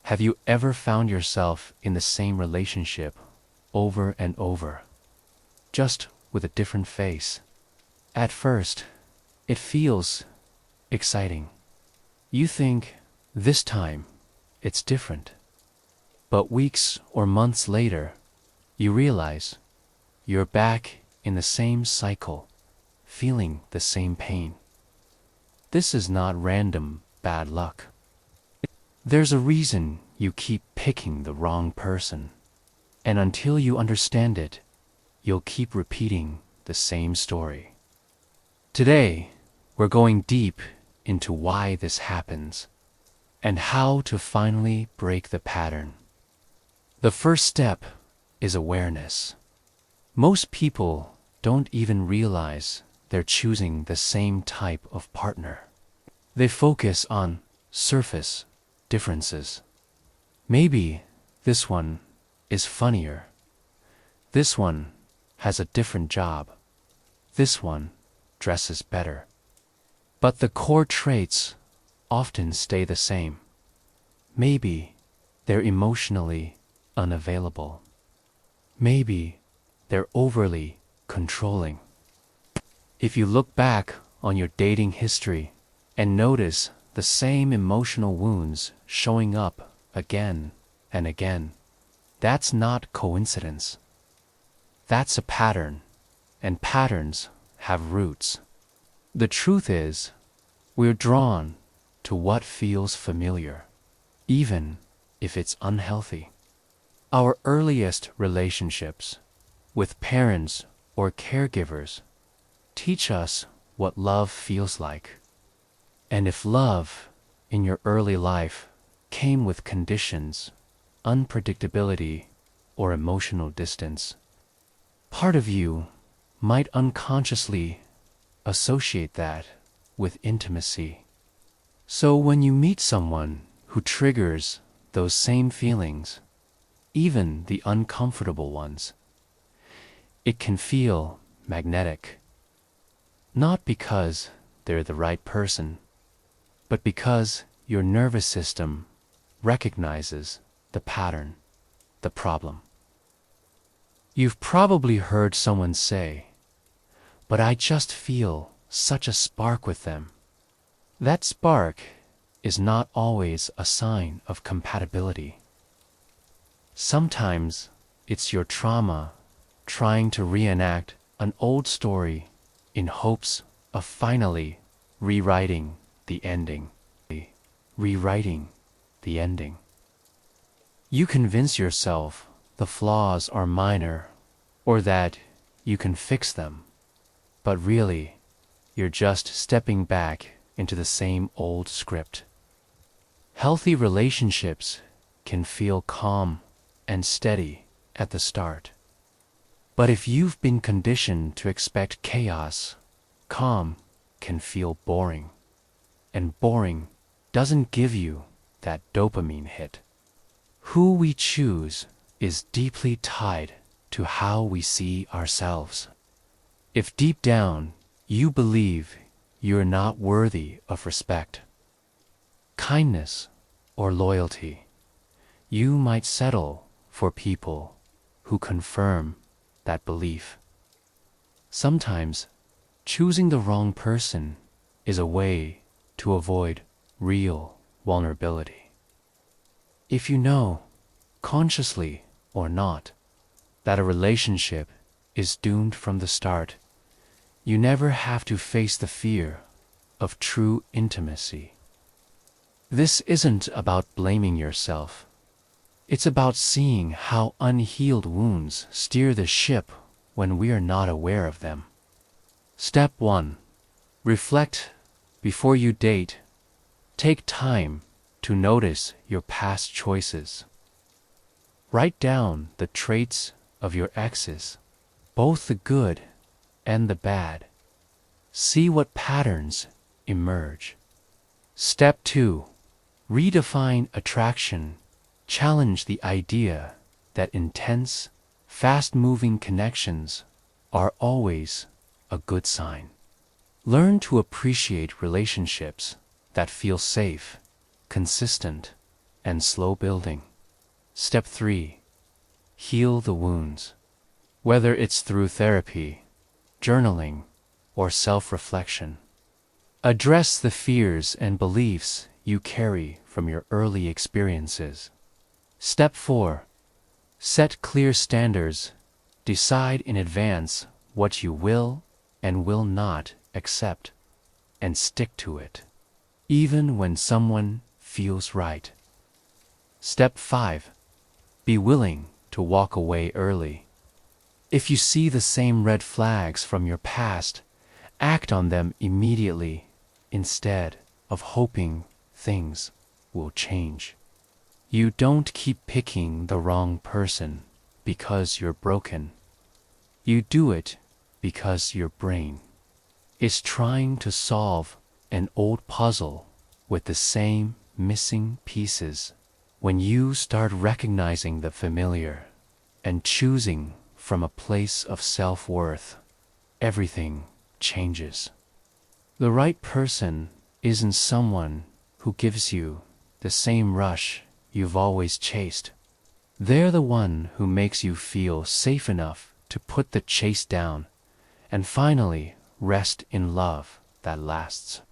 Have you ever found yourself in the same relationship over and over, just with a different face? At first, it feels exciting. You think, this time, it's different. But weeks or months later, you realize you're back in the same cycle, feeling the same pain. This is not random bad luck. There's a reason you keep picking the wrong person, and until you understand it, you'll keep repeating the same story. Today, we're going deep into why this happens and how to finally break the pattern. The first step is awareness. Most people don't even realize they're choosing the same type of partner. They focus on surface differences. Maybe this one is funnier. This one has a different job. This one dresses better. But the core traits often stay the same. Maybe they're emotionally unavailable. Maybe they're overly controlling. If you look back on your dating history and notice the same emotional wounds showing up again and again, that's not coincidence. That's a pattern, and patterns have roots. The truth is, we're drawn to what feels familiar, even if it's unhealthy. Our earliest relationships, with parents or caregivers, teach us what love feels like. And if love in your early life came with conditions, unpredictability, or emotional distance, part of you might unconsciously associate that with intimacy. So when you meet someone who triggers those same feelings, even the uncomfortable ones, it can feel magnetic. Not because they're the right person, but because your nervous system recognizes the pattern, the problem. You've probably heard someone say, "But I just feel such a spark with them." That spark is not always a sign of compatibility. Sometimes it's your trauma trying to reenact an old story in hopes of finally rewriting the ending. Rewriting the ending. You convince yourself the flaws are minor or that you can fix them, but really, you're just stepping back into the same old script. Healthy relationships can feel calm and steady at the start. But if you've been conditioned to expect chaos, calm can feel boring. And boring doesn't give you that dopamine hit. Who we choose is deeply tied to how we see ourselves. If deep down you believe you're not worthy of respect, kindness, or loyalty, you might settle for people who confirm that belief. Sometimes choosing the wrong person is a way to avoid real vulnerability. If you know, consciously or not, that a relationship is doomed from the start, you never have to face the fear of true intimacy. This isn't about blaming yourself. It's about seeing how unhealed wounds steer the ship when we are not aware of them. Step 1. Reflect before you date. Take time to notice your past choices. Write down the traits of your exes, both the good and the bad. See what patterns emerge. Step 2. Redefine attraction. Challenge the idea that intense, fast-moving connections are always a good sign. Learn to appreciate relationships that feel safe, consistent, and slow building. Step 3. Heal the wounds. Whether it's through therapy, journaling, or self-reflection, address the fears and beliefs you carry from your early experiences. Step 4. Set clear standards. Decide in advance what you will and will not accept, and stick to it, even when someone feels right. Step 5. Be willing to walk away early. If you see the same red flags from your past, act on them immediately instead of hoping things will change. You don't keep picking the wrong person because you're broken. You do it because your brain is trying to solve an old puzzle with the same missing pieces. When you start recognizing the familiar and choosing from a place of self-worth, everything changes. The right person isn't someone who gives you the same rush you've always chased. They're the one who makes you feel safe enough to put the chase down and finally rest in love that lasts.